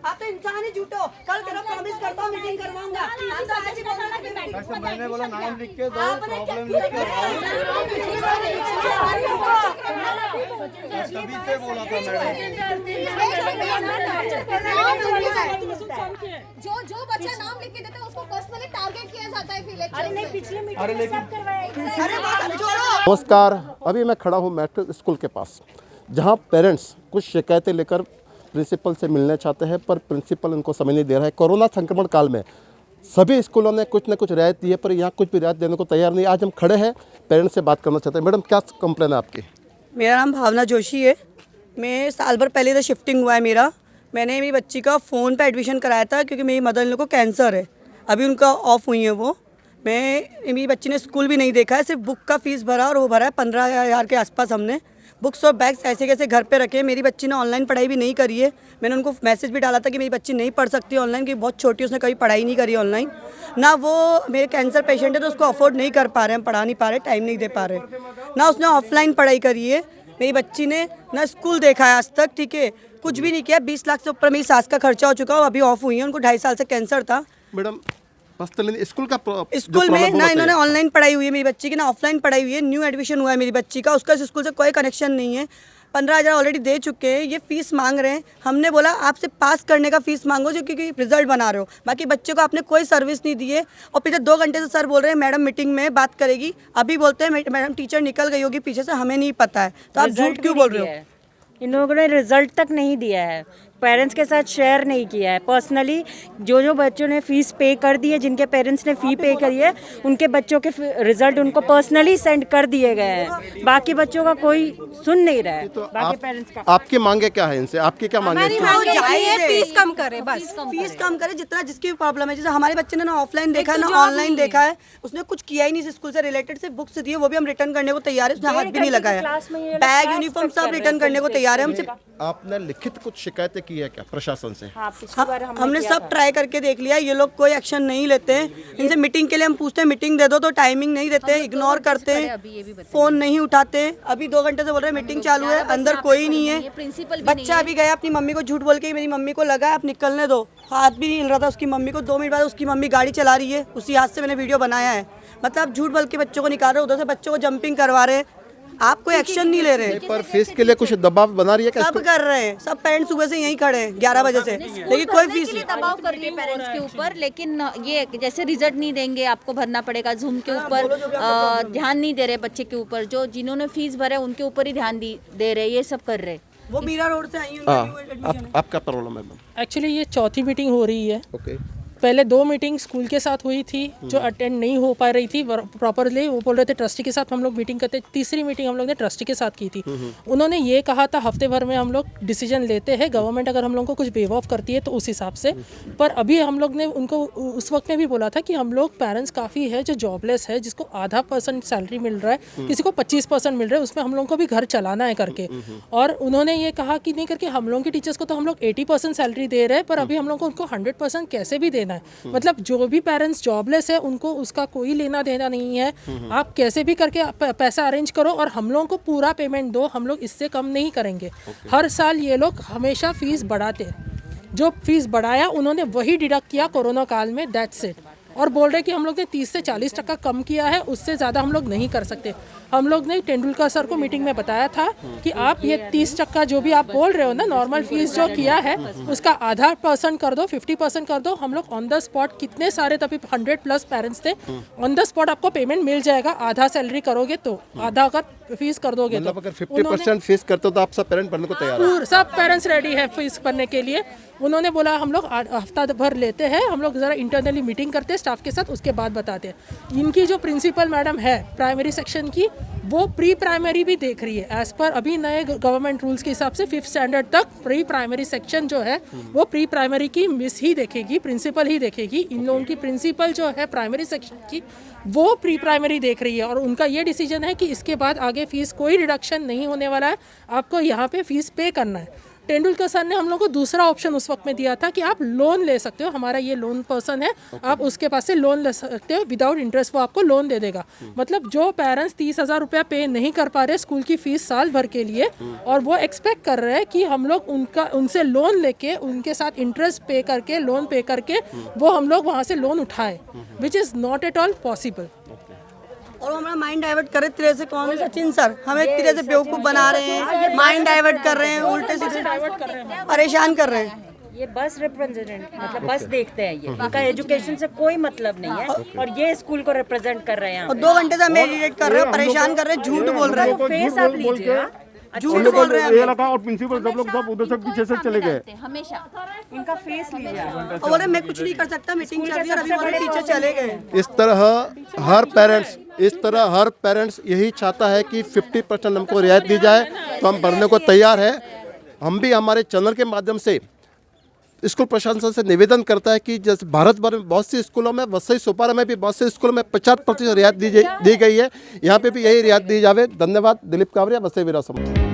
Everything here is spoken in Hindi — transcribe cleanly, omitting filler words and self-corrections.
आप तो इंसान ही झूठे हो। कल तेरा प्रॉमिस करता हूँ मीटिंग करवाऊंगा। मैंने बोला नाम लिख के दो, प्रॉब्लम लिख के तभी से बोला था मैडम। जो बच्चा नाम लिख के देता है उसको पर्सनली टारगेट किया जाता है फिर लेक्चर। अरे नहीं, पिछले मीटिंग में सब करवाया। नमस्कार, अभी मैं खड़ा हूँ मैट्रिक स्कूल के पास, जहाँ पेरेंट्स कुछ शिकायतें लेकर प्रिंसिपल से मिलना चाहते हैं, पर प्रिंसिपल उनको समय नहीं दे रहा है। कोरोना संक्रमण काल में सभी स्कूलों ने कुछ न कुछ रियायत दी है, पर यहाँ कुछ भी रियायत देने को तैयार नहीं। आज हम खड़े हैं, पेरेंट्स से बात करना चाहते हैं। मैडम, क्या कंप्लेन है आपकी? मेरा नाम भावना जोशी है। मैं साल भर पहले तो शिफ्टिंग हुआ है मेरा। मैंने मेरी बच्ची का फ़ोन पे एडमिशन कराया था, क्योंकि मेरी मदर इन लोग को कैंसर है। अभी उनका ऑफ हुई है वो। मेरी बच्ची ने स्कूल भी नहीं देखा है, सिर्फ बुक का फ़ीस भरा, और वो भरा है 15,000 के आसपास। हमने बुक्स और बैग्स ऐसे कैसे घर पे रखे। मेरी बच्ची ने ऑनलाइन पढ़ाई भी नहीं करी है। मैंने उनको मैसेज भी डाला था कि मेरी बच्ची नहीं पढ़ सकती ऑनलाइन, क्योंकि बहुत छोटी, उसने कभी पढ़ाई नहीं करी ऑनलाइन। ना वो मेरे कैंसर पेशेंट है, तो उसको अफोर्ड नहीं कर पा रहे, हम पढ़ा नहीं पा रहे, टाइम नहीं दे पा रहे। ना उसने ऑफलाइन पढ़ाई करी है मेरी बच्ची ने, ना स्कूल देखा है आज तक। ठीक है, कुछ भी नहीं किया। 20 लाख से ऊपर मेरी सास का खर्चा हो चुका है। अभी ऑफ हुई है, उनको 2.5 साल से कैंसर था। मैडम, स्कूल का स्कूल में ना इन्होंने ऑनलाइन पढ़ाई हुई है मेरी बच्ची की, ना ऑफलाइन पढ़ाई हुई है। न्यू एडमिशन हुआ है मेरी बच्ची का, उसका इस स्कूल से कोई कनेक्शन नहीं है। 15,000 ऑलरेडी दे चुके हैं, ये फीस मांग रहे हैं। हमने बोला आपसे पास करने का फीस मांगो, जो क्योंकि रिजल्ट बना रहे हो। बाकी बच्चे को आपने कोई सर्विस नहीं दी है। और पिछले 2 घंटे से सर बोल रहे हैं मैडम मीटिंग में बात करेगी। अभी बोलते हैं मैडम टीचर निकल गई होगी पीछे से, हमें नहीं पता है। तो आप झूठ क्यों बोल रहे हो? इन लोगों ने रिजल्ट तक नहीं दिया है, पेरेंट्स के साथ शेयर नहीं किया है। पर्सनली जो बच्चों ने फीस पे कर दी है, जिनके पेरेंट्स ने फ़ी पे करी है, उनके बच्चों के रिजल्ट उनको पर्सनली सेंड कर दिए गए हैं। बाकी बच्चों का कोई सुन नहीं रहा है। तो बाकी पेरेंट्स का आपकी मांगे क्या है इनसे? आपकी क्या मांगे? फीस कम करे, बस फीस कम करे, जितना जिसकी भी प्रॉब्लम है। जैसे हमारे बच्चे ने ना ऑफलाइन देखा है ना ऑनलाइन देखा है, उसने कुछ किया ही नहीं। स्कूल से रिलेटेड सिर्फ बुक्स दी है, वो भी हम रिटर्न करने को तैयार है। उसने हाथ भी नहीं लगाया। बैग यूनिफॉर्म सब रिटर्न करने को तैयार है। हमसे आपने लिखित कुछ शिकायतें की है क्या प्रशासन से? हमने सब ट्राई करके देख लिया, ये लोग कोई एक्शन नहीं लेते हैं। इनसे मीटिंग के लिए हम पूछते हैं मीटिंग दे दो, तो टाइमिंग नहीं देते, इग्नोर करते हैं, फोन नहीं उठाते। अभी 2 घंटे से बोल रहे हैं मीटिंग चालू है, अंदर कोई नहीं है। बच्चा अभी गया अपनी मम्मी को झूठ बोल के, मेरी मम्मी को लगा आप निकलने दो, हाथ भी नहीं हिल रहा था उसकी मम्मी को। 2 मिनट बाद उसकी मम्मी गाड़ी चला रही है, उसी हाथ से मैंने वीडियो बनाया है। मतलब झूठ बोल के बच्चों को निकाल रहे, उधर से बच्चों को जंपिंग करवा रहे। आप कोई एक्शन नहीं ले रहे। पर फीस के लिए कुछ दबाव बना रही है क्या? सब कर रहे हैं, सब पेरेंट्स सुबह से यहीं खड़े हैं 11 बजे से, लेकिन कोई फीस नहीं। दबाव कर रही है पेरेंट्स के ऊपर, लेकिन ये जैसे रिजल्ट नहीं देंगे आपको भरना पड़ेगा। जूम के ऊपर ध्यान नहीं दे रहे बच्चे के ऊपर, जो जिन्होंने फीस भरे उनके ऊपर ही ध्यान दे रहे, ये सब कर रहे। वो मीरा रोड से आई है। आपका प्रॉब्लम है? एक्चुअली ये चौथी मीटिंग हो रही है। ओके। पहले 2 मीटिंग स्कूल के साथ हुई थी, जो अटेंड नहीं हो पा रही थी प्रॉपरली। वो बोल रहे थे ट्रस्टी के साथ हम लोग मीटिंग करते। तीसरी मीटिंग हम लोग ने ट्रस्टी के साथ की थी। उन्होंने ये कहा था हफ्ते भर में हम लोग डिसीजन लेते हैं, गवर्नमेंट अगर हम लोग को कुछ वेव ऑफ करती है तो उस हिसाब से। पर अभी हम लोग ने उनको उस वक्त में भी बोला था कि हम लोग पेरेंट्स काफ़ी है जो जॉबलेस है, जिसको ½ सैलरी मिल रहा है, किसी को 25% मिल रहा है, उसमें हम लोग को भी घर चलाना है करके। और उन्होंने ये कहा कि नहीं करके हम लोग के टीचर्स को तो हम लोग 80% सैलरी दे रहे हैं, पर अभी हम लोग को उनको 100% कैसे भी देना है। मतलब जो भी पेरेंट्स जॉबलेस है उनको उसका कोई लेना देना नहीं है। आप कैसे भी करके पैसा अरेंज करो और हम लोगों को पूरा पेमेंट दो, हम लोग इससे कम नहीं करेंगे। हर साल ये लोग हमेशा फीस बढ़ाते हैं, जो फीस बढ़ाया उन्होंने वही डिडक्ट किया कोरोना काल में, दैट्स इट। और बोल रहे कि हम लोग ने 30 से 40% कम किया है, उससे ज़्यादा हम लोग नहीं कर सकते। हम लोग ने तेंदुलकर सर को मीटिंग में बताया था कि आप ये 30% जो भी आप बोल रहे हो ना, नॉर्मल फीस जो किया है उसका ½ कर दो, 50% कर दो। हम लोग ऑन द स्पॉट, कितने सारे तभी 100+ पेरेंट्स थे, ऑन द स्पॉट आपको पेमेंट मिल जाएगा। आधा सैलरी करोगे तो, आधा अगर फीस कर दोगे तो। अगर 50% फीस करते हो तो आप सब पेरेंट भरने को तैयार है? सब पेरेंट्स रेडी है फीस भरने के लिए। उन्होंने बोला हम लोग हफ्ता भर लेते हैं, हम लोग ज़रा इंटरनली मीटिंग करते हैं स्टाफ के साथ, उसके बाद बताते हैं। इनकी जो प्रिंसिपल मैडम है प्राइमरी सेक्शन की, वो प्री प्राइमरी भी देख रही है। एज पर अभी नए गवर्नमेंट रूल्स के हिसाब से 5th स्टैंडर्ड तक प्री प्राइमरी सेक्शन जो है वो प्री प्राइमरी की मिस ही देखेगी, प्रिंसिपल ही देखेगी। इन लोगों की प्रिंसिपल जो है प्राइमरी सेक्शन की, वो प्री प्राइमरी देख रही है। और उनका ये डिसीजन है कि इसके बाद आगे फीस कोई रिडक्शन नहीं होने वाला है, आपको यहाँ पे फीस पे करना है। तेंदुलकर सर ने हम लोग को दूसरा ऑप्शन उस वक्त में दिया था कि आप लोन ले सकते हो, हमारा ये लोन पर्सन है, आप उसके पास से लोन ले सकते हो विदाउट इंटरेस्ट, वो आपको लोन दे देगा। मतलब जो पेरेंट्स 30,000 रुपया पे नहीं कर पा रहे स्कूल की फीस साल भर के लिए, और वो एक्सपेक्ट कर रहे हैं कि हम लोग उनसे लोन लेके उनके साथ इंटरेस्ट पे करके लोन पे करके वो हम लोग वहाँ से लोन उठाए, which is not at all possible. और वो हमारा माइंड डाइवर्ट करे तिरे से। कौन है सचिन सर, हमें तिरे से बेवकूफ़ बना रहे हैं, माइंड डाइवर्ट कर रहे हैं, उल्टे सीधे परेशान कर रहे हैं। ये बस रिप्रेजेंटेटिव मतलब बस देखते हैं, ये इनका एजुकेशन से कोई मतलब नहीं है और ये स्कूल को रिप्रेजेंट कर रहे हैं। और 2 घंटे से हमें इरिटेट कर रहे हैं, परेशान कर रहे हैं, झूठ बोल रहे हैं, फेस आप लीजिए, झूठ बोल रहे हैं। लगा और प्रिंसिपल सब लोग सब उधर से पीछे से चले गए। हमेशा इनका फेस लीजिए। और बोले मैं कुछ नहीं कर सकता, मीटिंग चल रही है, अभी बोले टीचर चले गए। इस तरह हर पेरेंट्स यही चाहता है कि 50% हमको रियायत दी जाए, तो हम भरने को तैयार है। हम भी हमारे चैनल के माध्यम से स्कूल प्रशासन से निवेदन करता है कि जैसे भारत भर में बहुत सी स्कूलों में, वसई सोपारा में भी बहुत से स्कूलों में 50% रियायत दी गई है, यहाँ पे भी यही रियायत दी जावे। धन्यवाद। दिलीप कावरिया, वसई वीरा समाज।